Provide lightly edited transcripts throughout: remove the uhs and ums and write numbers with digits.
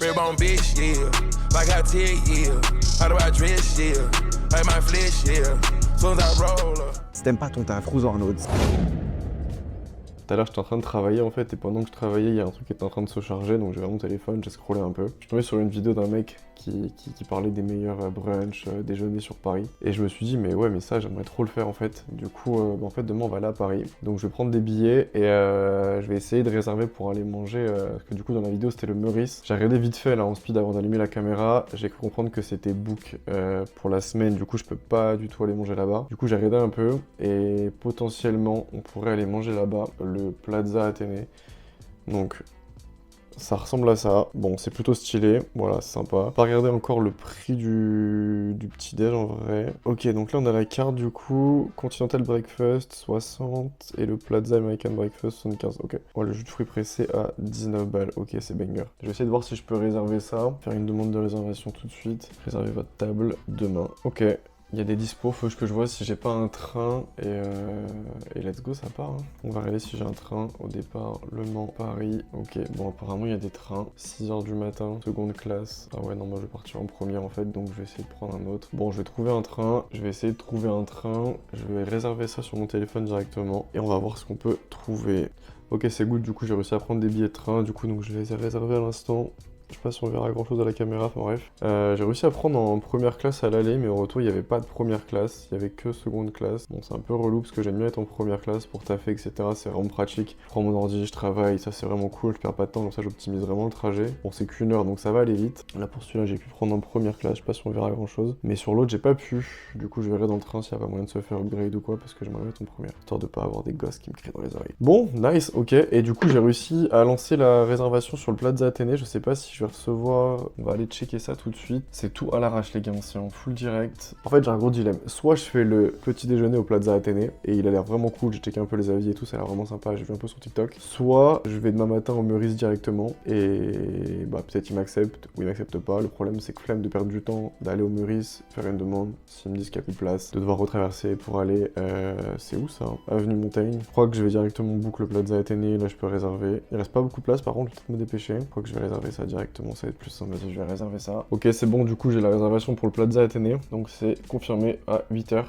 Rib on bitch, yeah. Like I tell, yeah. How do I dress, yeah. Like my flesh, yeah. Soon as I roll up. Si t'aimes pas ton taf, Rouge en autre. Tout à l'heure, j'étais en train de travailler en fait, et pendant que je travaillais, il y a un truc qui était en train de se charger, donc j'ai ouvert mon téléphone, j'ai scrollé un peu. Je suis tombé sur une vidéo d'un mec qui parlait des meilleurs brunchs, déjeuners sur Paris. Et je me suis dit, mais ouais, mais ça, j'aimerais trop le faire en fait. Du coup, en fait, demain, on va aller à Paris. Donc, je vais prendre des billets et je vais essayer de réserver pour aller manger. Parce que du coup, dans la vidéo, c'était le Meurice. J'ai regardé vite fait là en speed avant d'allumer la caméra. J'ai cru comprendre que c'était book pour la semaine. Du coup, je peux pas du tout aller manger là-bas. Du coup, j'ai regardé un peu et potentiellement, on pourrait aller manger là-bas, le Plaza Athénée. Donc, ça ressemble à ça. Bon, c'est plutôt stylé. Voilà, c'est sympa. Pas regarder encore le prix du petit-déj en vrai. Ok, donc là, on a la carte du coup. Continental Breakfast, 60. Et le Plaza American Breakfast, 75. Ok. Oh, le jus de fruits pressé à 19 balles. Ok, c'est banger. Je vais essayer de voir si je peux réserver ça. Faire une demande de réservation tout de suite. Réserver votre table demain. Ok. Il y a des dispos, faut que je vois si j'ai pas un train et let's go, ça part. Hein. On va regarder si j'ai un train au départ, Le Mans, Paris. Ok, bon apparemment il y a des trains, 6h du matin, seconde classe. Ah ouais non, moi je vais partir en première en fait, donc je vais essayer de prendre un autre. Bon, je vais trouver un train, je vais essayer de trouver un train, je vais réserver ça sur mon téléphone directement et on va voir ce qu'on peut trouver. Ok, c'est good, du coup j'ai réussi à prendre des billets de train, du coup donc je les ai réservés à l'instant. Je sais pas si on verra grand chose à la caméra, enfin bref. J'ai réussi à prendre en première classe à l'aller, mais au retour il n'y avait pas de première classe, il y avait que seconde classe. Bon, c'est un peu relou parce que j'aime bien être en première classe pour taffer, etc. C'est vraiment pratique. Je prends mon ordi, je travaille, ça c'est vraiment cool, je perds pas de temps, donc ça j'optimise vraiment le trajet. Bon, c'est qu'une heure donc ça va aller vite. Là pour celui-là, j'ai pu prendre en première classe, je sais pas si on verra grand chose. Mais sur l'autre, j'ai pas pu. Du coup, je verrai dans le train s'il y a pas moyen de se faire upgrade ou quoi, parce que j'aimerais mettre en première, histoire de pas avoir des gosses qui me crient dans les oreilles. Bon, nice, ok. Et du coup, j'ai réussi à lancer la réservation sur le Plaza Athénée. Je sais pas si je vais recevoir. On va aller checker ça tout de suite. C'est tout à l'arrache les gars, c'est en full direct. En fait j'ai un gros dilemme. Soit je fais le petit déjeuner au Plaza Athénée et il a l'air vraiment cool, j'ai checké un peu les avis et tout, ça a l'air vraiment sympa, j'ai vu un peu sur TikTok. Soit je vais demain matin au Meurice directement et bah peut-être il m'accepte ou il m'accepte pas. Le problème c'est que flemme de perdre du temps d'aller au Meurice, faire une demande, s'ils me disent qu'il n'y a plus de place, de devoir retraverser pour aller... c'est où ça hein? Avenue Montaigne. Je crois que je vais directement book le Plaza Athénée, là je peux réserver. Il reste pas beaucoup de place par contre, je vais peut-être me dépêcher. Je crois que je vais réserver ça directement, ça va être plus simple. Vas-y, je vais réserver ça. Ok, c'est bon, du coup, j'ai la réservation pour le Plaza Athénée. Donc, c'est confirmé à 8h.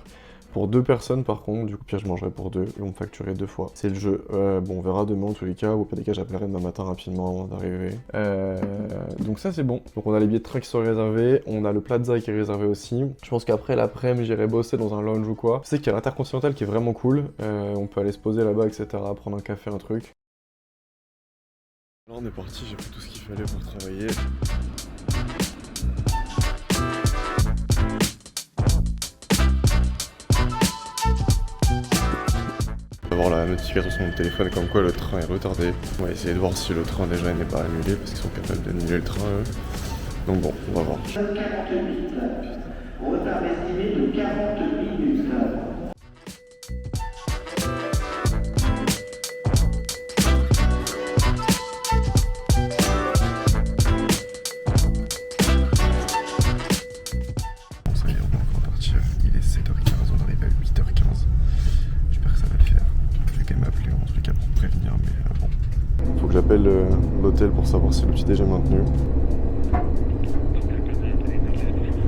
Pour 2 personnes, par contre, du coup, pire, je mangerai pour 2. Ils vont me facturer 2 fois. C'est le jeu. Bon, on verra demain, en tous les cas. Ou au pire des cas, j'appellerai demain matin rapidement avant d'arriver. Donc, ça, c'est bon. Donc, on a les billets de train qui sont réservés. On a le Plaza qui est réservé aussi. Je pense qu'après l'après-midi, j'irai bosser dans un lounge ou quoi. Je sais qu'il y a l'Intercontinental qui est vraiment cool. On peut aller se poser là-bas, etc. Prendre un café, un truc. Là on est parti, j'ai pris tout ce qu'il fallait pour travailler. On va voir la notification sur mon téléphone comme quoi le train est retardé. On va essayer de voir si le train déjà n'est pas annulé parce qu'ils sont capables d'annuler le train eux. Donc bon, on va voir. 48, retard estimé de 40 minutes. J'appelle l'hôtel pour savoir si le petit déj est maintenu.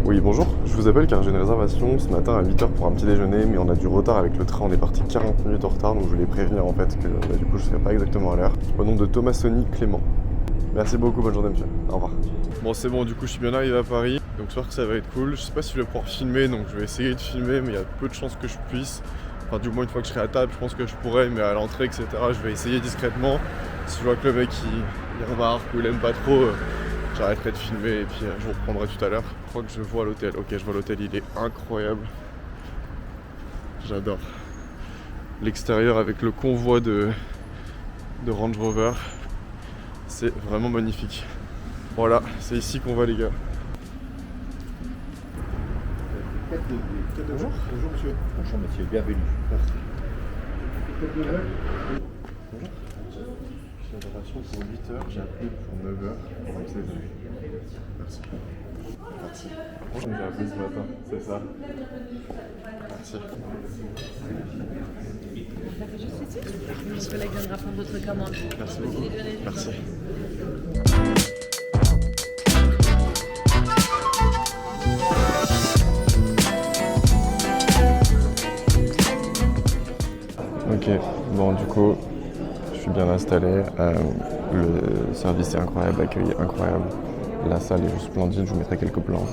Oui, bonjour. Je vous appelle car j'ai une réservation ce matin à 8h pour un petit déjeuner, mais on a du retard avec le train. On est parti 40 minutes en retard, donc je voulais prévenir en fait que du coup je serai pas exactement à l'heure. Au nom de Thomas Sony Clément. Merci beaucoup, bonne journée monsieur. Au revoir. Bon, c'est bon, du coup je suis bien arrivé à Paris, donc j'espère que ça va être cool. Je sais pas si je vais pouvoir filmer, donc je vais essayer de filmer, mais il y a peu de chances que je puisse. Enfin, du moins une fois que je serai à table, je pense que je pourrais, mais à l'entrée, etc., je vais essayer discrètement. Si je vois que le mec il remarque ou il aime pas trop, j'arrêterai de filmer et puis je vous reprendrai tout à l'heure. Je crois que je vois l'hôtel. Ok, je vois l'hôtel, il est incroyable. J'adore. L'extérieur avec le convoi de Range Rover, c'est vraiment magnifique. Voilà, c'est ici qu'on va les gars. Bonjour. Bonjour monsieur. Bonjour monsieur, bienvenue. Merci. Bonjour. J'ai une réservation pour 8h, j'ai appelé pour 9h. Merci. Merci. J'ai appelé ce matin, c'est ça. Merci. Mon collègue viendra prendre votre commande. Merci beaucoup. Merci. Ok, bon du coup, je suis bien installé, le service est incroyable, l'accueil est incroyable, la salle est juste splendide, je vous mettrai quelques plans.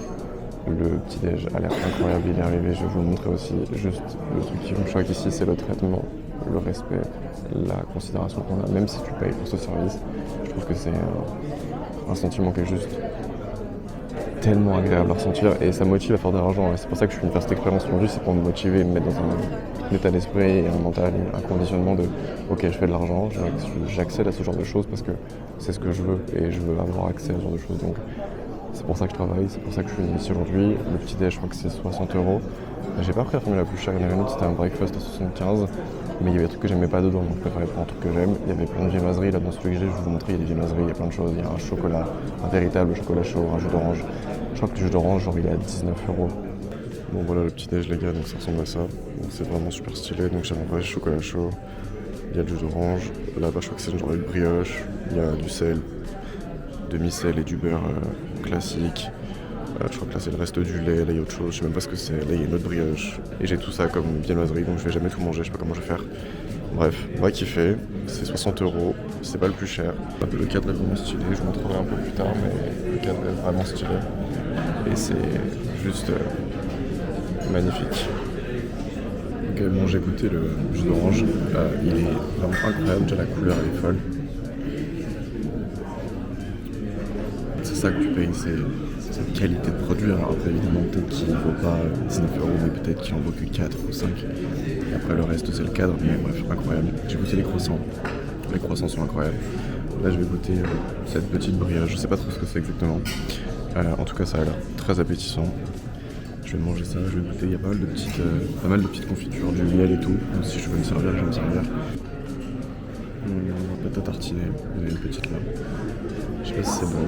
Le petit déj a l'air incroyable, il est arrivé, je vais vous le montrer aussi. Juste le truc qui me choque ici, c'est le traitement, le respect, la considération qu'on a, même si tu payes pour ce service. Je trouve que c'est un sentiment qui est juste tellement agréable à ressentir et ça motive à faire de l'argent. Et c'est pour ça que je suis venu faire cette expérience aujourd'hui, c'est pour me motiver, me mettre dans un état d'esprit et un mental, un conditionnement de ok, je fais de l'argent, j'accède à ce genre de choses parce que c'est ce que je veux et je veux avoir accès à ce genre de choses. Donc c'est pour ça que je travaille, c'est pour ça que je suis venu ici aujourd'hui. Le petit déj, je crois que c'est 60 €. J'ai pas pris la formule la plus chère, il y en avait une autre, c'était un breakfast à 75, mais il y avait des trucs que j'aimais pas dedans, donc je préférais prendre un truc que j'aime. Il y avait plein de viennoiseries, là dans celui que j'ai, je vais vous montrer, il y a des viennoiseries, il y a plein de choses. Il y a un chocolat, un véritable chocolat chaud, un jus d'orange. Je crois que le jus d'orange, genre il est à 19 €. Bon voilà le petit déj les gars, donc ça ressemble à ça. Donc, c'est vraiment super stylé, donc j'ai un vrai chocolat chaud, il y a le jus d'orange, là-bas je crois que c'est genre une brioche, il y a du sel, demi-sel et du beurre classique. Je crois que là c'est le reste du lait, là il y a autre chose, je sais même pas ce que c'est, là il y a une autre brioche. Et j'ai tout ça comme viennoiserie, donc je vais jamais tout manger, je sais pas comment je vais faire. Bref, on va kiffer, c'est 60 €, c'est pas le plus cher. Le cadre est vraiment stylé, je vous montrerai un peu plus tard, mais le cadre est vraiment stylé. Et c'est juste magnifique. Donc bon, j'ai goûté le jus d'orange, il est vraiment incroyable, déjà la couleur elle est folle. C'est ça que tu payes, c'est cette qualité de produit. Alors après évidemment peut-être qu'il ne vaut pas 19 €, mais peut-être qu'il en vaut que 4 ou 5. Et après le reste c'est le cadre, mais bref, incroyable. J'ai goûté les croissants sont incroyables. Là je vais goûter cette petite brioche, je sais pas trop ce que c'est exactement. En tout cas ça a l'air très appétissant. Je vais manger ça, je vais goûter, il y a pas mal de petites confitures, du miel et tout. Donc si je veux me servir, je vais me servir. Pâte à tartiner, il y en a une petite là. Je sais pas si c'est bon.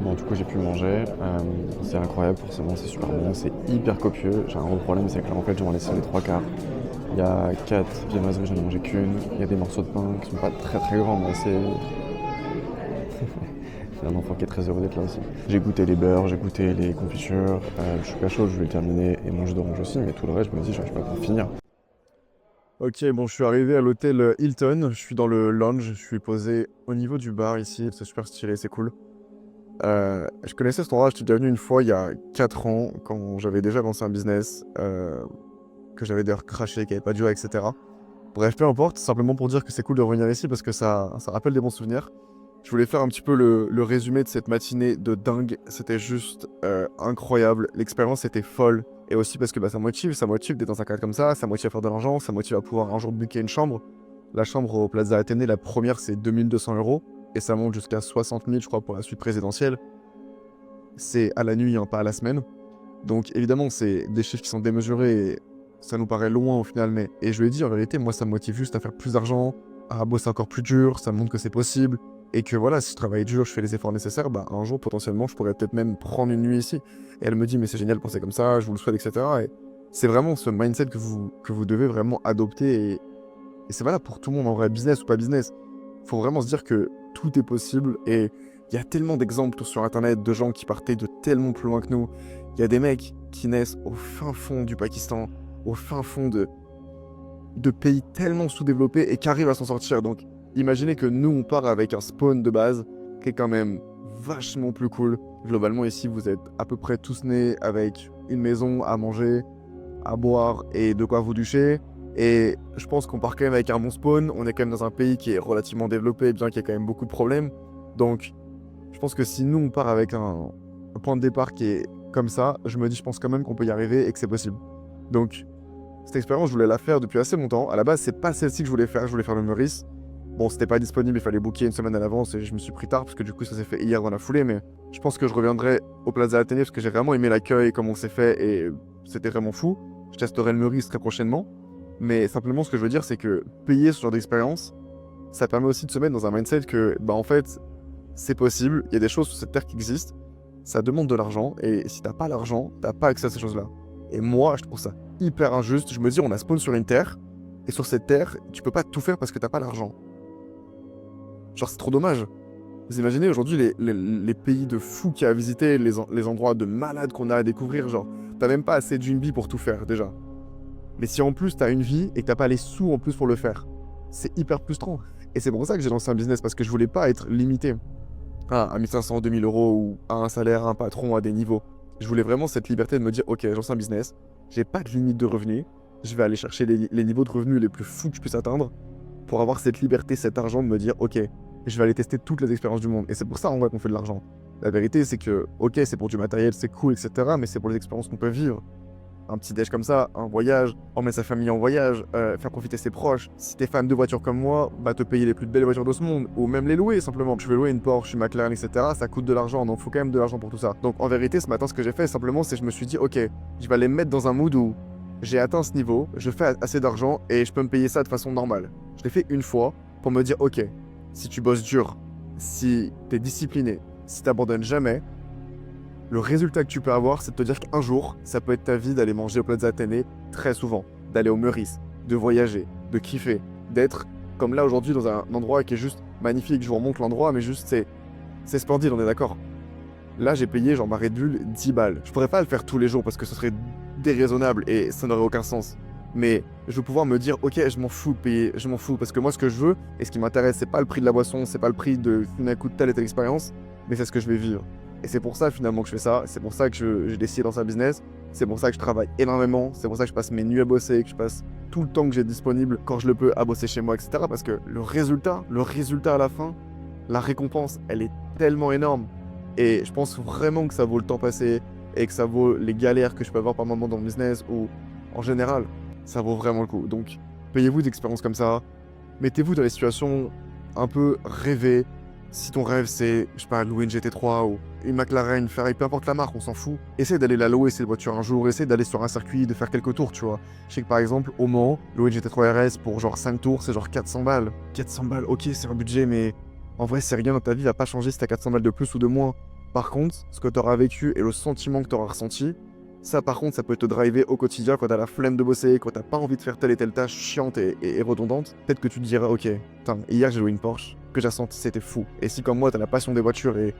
Bon, du coup, j'ai pu manger. C'est incroyable, forcément, c'est super bon. C'est hyper copieux. J'ai un gros problème, c'est que là, en fait, je vais en laisser les 3/4. Il y a 4 viennoiseries, j'en ai mangé qu'une. Il y a des morceaux de pain qui sont pas très très grands, mais c'est. Il y a un enfant qui est très heureux d'être là aussi. J'ai goûté les beurres, j'ai goûté les confitures. Le chocolat chaud, je vais le terminer et mon jus d'orange aussi, mais tout le reste, je me dis, je vais pas pour finir. Ok, bon, je suis arrivé à l'hôtel Hilton. Je suis dans le lounge. Je suis posé au niveau du bar ici. C'est super stylé, c'est cool. Je connaissais cet endroit, j'étais déjà venu une fois il y a 4 ans, quand j'avais déjà lancé un business, que j'avais d'ailleurs craché, qui n'avait pas duré, etc. Bref, peu importe, simplement pour dire que c'est cool de revenir ici parce que ça rappelle des bons souvenirs. Je voulais faire un petit peu le résumé de cette matinée de dingue, c'était juste incroyable, l'expérience était folle, et aussi parce que ça motive d'être dans un cadre comme ça motive à faire de l'argent, ça motive à pouvoir un jour booker une chambre. La chambre au Plaza Athénée, la première c'est 2200 €. Et ça monte jusqu'à 60 000, je crois, pour la suite présidentielle. C'est à la nuit, hein, pas à la semaine. Donc évidemment, c'est des chiffres qui sont démesurés et ça nous paraît loin au final. Et je lui ai dit, en vérité, moi, ça me motive juste à faire plus d'argent, à bosser encore plus dur, ça me montre que c'est possible. Et que voilà, si je travaille dur, je fais les efforts nécessaires, un jour, potentiellement, je pourrais peut-être même prendre une nuit ici. Et elle me dit, mais c'est génial de penser comme ça, je vous le souhaite, etc. Et c'est vraiment ce mindset que vous devez vraiment adopter. Et c'est valable pour tout le monde, en vrai, business ou pas business. Faut vraiment se dire que tout est possible et il y a tellement d'exemples sur internet de gens qui partaient de tellement plus loin que nous. Il y a des mecs qui naissent au fin fond du Pakistan, au fin fond de pays tellement sous-développés et qui arrivent à s'en sortir. Donc imaginez que nous on part avec un spawn de base qui est quand même vachement plus cool. Globalement ici vous êtes à peu près tous nés avec une maison à manger, à boire et de quoi vous doucher. Et je pense qu'on part quand même avec un bon spawn, on est quand même dans un pays qui est relativement développé, bien qu'il y ait quand même beaucoup de problèmes. Donc, je pense que si nous, on part avec un point de départ qui est comme ça, je me dis, je pense quand même qu'on peut y arriver et que c'est possible. Donc, cette expérience, je voulais la faire depuis assez longtemps. À la base, c'est pas celle-ci que je voulais faire le Meurice. Bon, c'était pas disponible, il fallait booker une semaine à l'avance et je me suis pris tard parce que du coup, ça s'est fait hier dans la foulée. Mais je pense que je reviendrai au Plaza Athénée parce que j'ai vraiment aimé l'accueil, comment on s'est fait et c'était vraiment fou. Je testerai le Meurice très prochainement. Mais simplement, ce que je veux dire, c'est que payer ce genre d'expérience, ça permet aussi de se mettre dans un mindset que, en fait, c'est possible, il y a des choses sur cette terre qui existent, ça demande de l'argent, et si t'as pas l'argent, t'as pas accès à ces choses-là. Et moi, je trouve ça hyper injuste. Je me dis, on a spawn sur une terre, et sur cette terre, tu peux pas tout faire parce que t'as pas l'argent. Genre, c'est trop dommage. Vous imaginez aujourd'hui les pays de fous qu'il y a à visiter, les endroits de malades qu'on a à découvrir, genre, t'as même pas assez d'une vie pour tout faire, déjà. Mais si en plus t'as une vie et que t'as pas les sous en plus pour le faire, c'est hyper frustrant. Et c'est pour ça que j'ai lancé un business, parce que je voulais pas être limité à 1500, 2000 euros ou à un salaire, à un patron, à des niveaux. Je voulais vraiment cette liberté de me dire, ok, je lance un business, j'ai pas de limite de revenus, je vais aller chercher les niveaux de revenus les plus fous que je puisse atteindre pour avoir cette liberté, cet argent de me dire, ok, je vais aller tester toutes les expériences du monde. Et c'est pour ça en vrai qu'on fait de l'argent. La vérité, c'est que, ok, c'est pour du matériel, c'est cool, etc., mais c'est pour les expériences qu'on peut vivre. Un petit déj comme ça, un voyage, emmener sa famille en voyage, faire profiter ses proches. Si t'es fan de voitures comme moi, bah te payer les plus belles voitures de ce monde, ou même les louer simplement. Je vais louer une Porsche, une McLaren, etc., ça coûte de l'argent, donc faut quand même de l'argent pour tout ça. Donc en vérité, ce matin, ce que j'ai fait simplement, c'est que je me suis dit, ok, je vais aller me mettre dans un mood où j'ai atteint ce niveau, je fais assez d'argent et je peux me payer ça de façon normale. Je l'ai fait une fois pour me dire, ok, si tu bosses dur, si t'es discipliné, si t'abandonnes jamais, le résultat que tu peux avoir, c'est de te dire qu'un jour, ça peut être ta vie d'aller manger au Plaza Athénée très souvent, d'aller au Meurice, de voyager, de kiffer, d'être comme là aujourd'hui dans un endroit qui est juste magnifique. Je vous remonte l'endroit, mais juste c'est splendide, on est d'accord. Là, j'ai payé genre ma Red Bull 10 balles. Je pourrais pas le faire tous les jours parce que ce serait déraisonnable et ça n'aurait aucun sens. Mais je vais pouvoir me dire, ok, je m'en fous de payer, je m'en fous parce que moi, ce que je veux et ce qui m'intéresse, c'est pas le prix de la boisson, c'est pas le prix de d'un coup de telle et telle expérience, mais c'est ce que je vais vivre. Et c'est pour ça finalement que je fais ça, c'est pour ça que j'ai décidé dans un business, c'est pour ça que je travaille énormément, c'est pour ça que je passe mes nuits à bosser, que je passe tout le temps que j'ai disponible quand je le peux à bosser chez moi, etc. Parce que le résultat à la fin, la récompense, elle est tellement énorme. Et je pense vraiment que ça vaut le temps passé et que ça vaut les galères que je peux avoir par moment dans le business ou en général, ça vaut vraiment le coup. Donc, payez-vous d'expériences comme ça, mettez-vous dans les situations un peu rêvées. Si ton rêve c'est, je sais pas, louer une GT3 ou une McLaren, une Ferrari, peu importe la marque, on s'en fout. Essaye d'aller la louer cette voiture un jour, essaye d'aller sur un circuit, de faire quelques tours, tu vois. Je sais que par exemple, au Mans, louer une GT3 RS pour genre 5 tours, c'est genre 400 balles. 400 balles, ok, c'est un budget, mais en vrai, c'est rien dans ta vie, va pas changer si t'as 400 balles de plus ou de moins. Par contre, ce que t'auras vécu et le sentiment que t'auras ressenti, ça par contre, ça peut te driver au quotidien quand t'as la flemme de bosser, quand t'as pas envie de faire telle et telle tâche chiante et redondante. Peut-être que tu te diras, ok, putain, hier j'ai loué une Porsche, que j'ai ressenti, c'était fou. Et si comme moi, t'as la passion des voitures et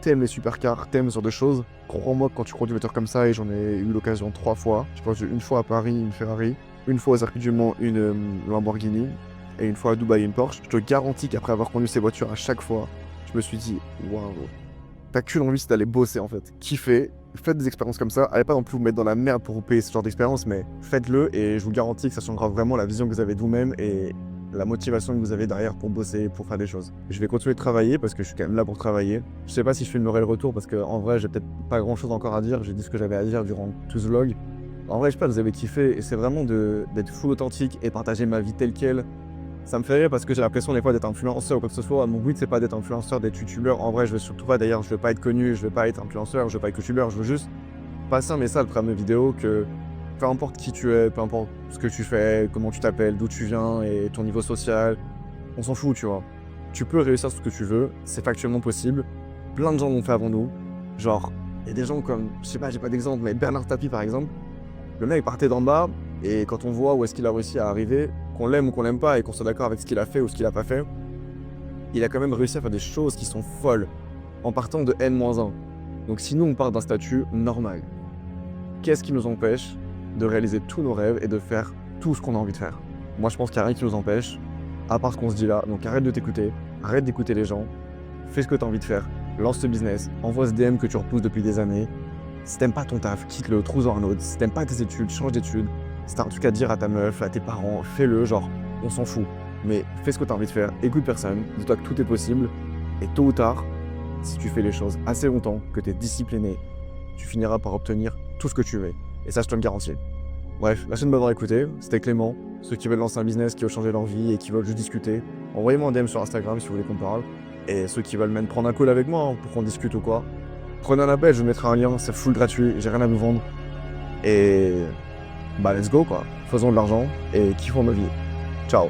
t'aimes les supercars, t'aimes ce genre de choses, crois-moi que quand tu conduis une voiture comme ça, et j'en ai eu l'occasion 3 fois, je pense une fois à Paris, une Ferrari, une fois au circuit du Mans, une Lamborghini, et une fois à Dubaï, une Porsche, je te garantis qu'après avoir conduit ces voitures à chaque fois, je me suis dit, waouh, t'as qu'une envie, c'est d'aller bosser en fait, kiffer, faites des expériences comme ça, allez pas non plus vous mettre dans la merde pour vous payer ce genre d'expérience, mais faites-le et je vous garantis que ça changera vraiment la vision que vous avez de vous-même et la motivation que vous avez derrière pour bosser, pour faire des choses. Je vais continuer de travailler parce que je suis quand même là pour travailler. Je sais pas si je filmerai le retour parce qu'en vrai j'ai peut-être pas grand chose encore à dire, j'ai dit ce que j'avais à dire durant tout ce vlog. En vrai je sais pas, vous avez kiffé et c'est vraiment d'être full authentique et partager ma vie telle qu'elle. Ça me fait rire parce que j'ai l'impression des fois d'être influenceur ou quoi que ce soit. Mon but c'est pas d'être influenceur, d'être youtubeur. En vrai je veux surtout pas, d'ailleurs je veux pas être connu, je veux pas être influenceur, je veux pas être youtubeur, je veux juste passer un message à travers mes vidéos que peu importe qui tu es, peu importe ce que tu fais, comment tu t'appelles, d'où tu viens et ton niveau social, on s'en fout tu vois. Tu peux réussir ce que tu veux, c'est factuellement possible. Plein de gens l'ont fait avant nous. Genre, il y a des gens comme, je sais pas, j'ai pas d'exemple, mais Bernard Tapie par exemple. Le mec partait d'en bas et quand on voit où est-ce qu'il a réussi à arriver, qu'on l'aime ou qu'on l'aime pas et qu'on soit d'accord avec ce qu'il a fait ou ce qu'il a pas fait, il a quand même réussi à faire des choses qui sont folles en partant de N-1. Donc si nous on part d'un statut normal, qu'est-ce qui nous empêche de réaliser tous nos rêves et de faire tout ce qu'on a envie de faire? Moi je pense qu'il n'y a rien qui nous empêche, à part ce qu'on se dit là. Donc arrête de t'écouter, arrête d'écouter les gens, fais ce que tu as envie de faire, lance ce business, envoie ce DM que tu repousses depuis des années. Si t'aimes pas ton taf, quitte-le, trouve-en un autre. Si t'aimes pas tes études, change d'études. Si t'as un truc à dire à ta meuf, à tes parents, fais-le, genre, on s'en fout. Mais fais ce que t'as envie de faire, écoute personne, dis-toi que tout est possible. Et tôt ou tard, si tu fais les choses assez longtemps, que t'es discipliné, tu finiras par obtenir tout ce que tu veux. Et ça, je te le garantis. Bref, merci de m'avoir écouté, c'était Clément. Ceux qui veulent lancer un business, qui veulent changer leur vie et qui veulent juste discuter, envoyez-moi un DM sur Instagram si vous voulez qu'on parle. Et ceux qui veulent même prendre un call avec moi pour qu'on discute ou quoi, prenez un appel, je vous mettrai un lien, c'est full gratuit, j'ai rien à vous vendre. Et bah let's go quoi, faisons de l'argent et kiffons ma vie. Ciao.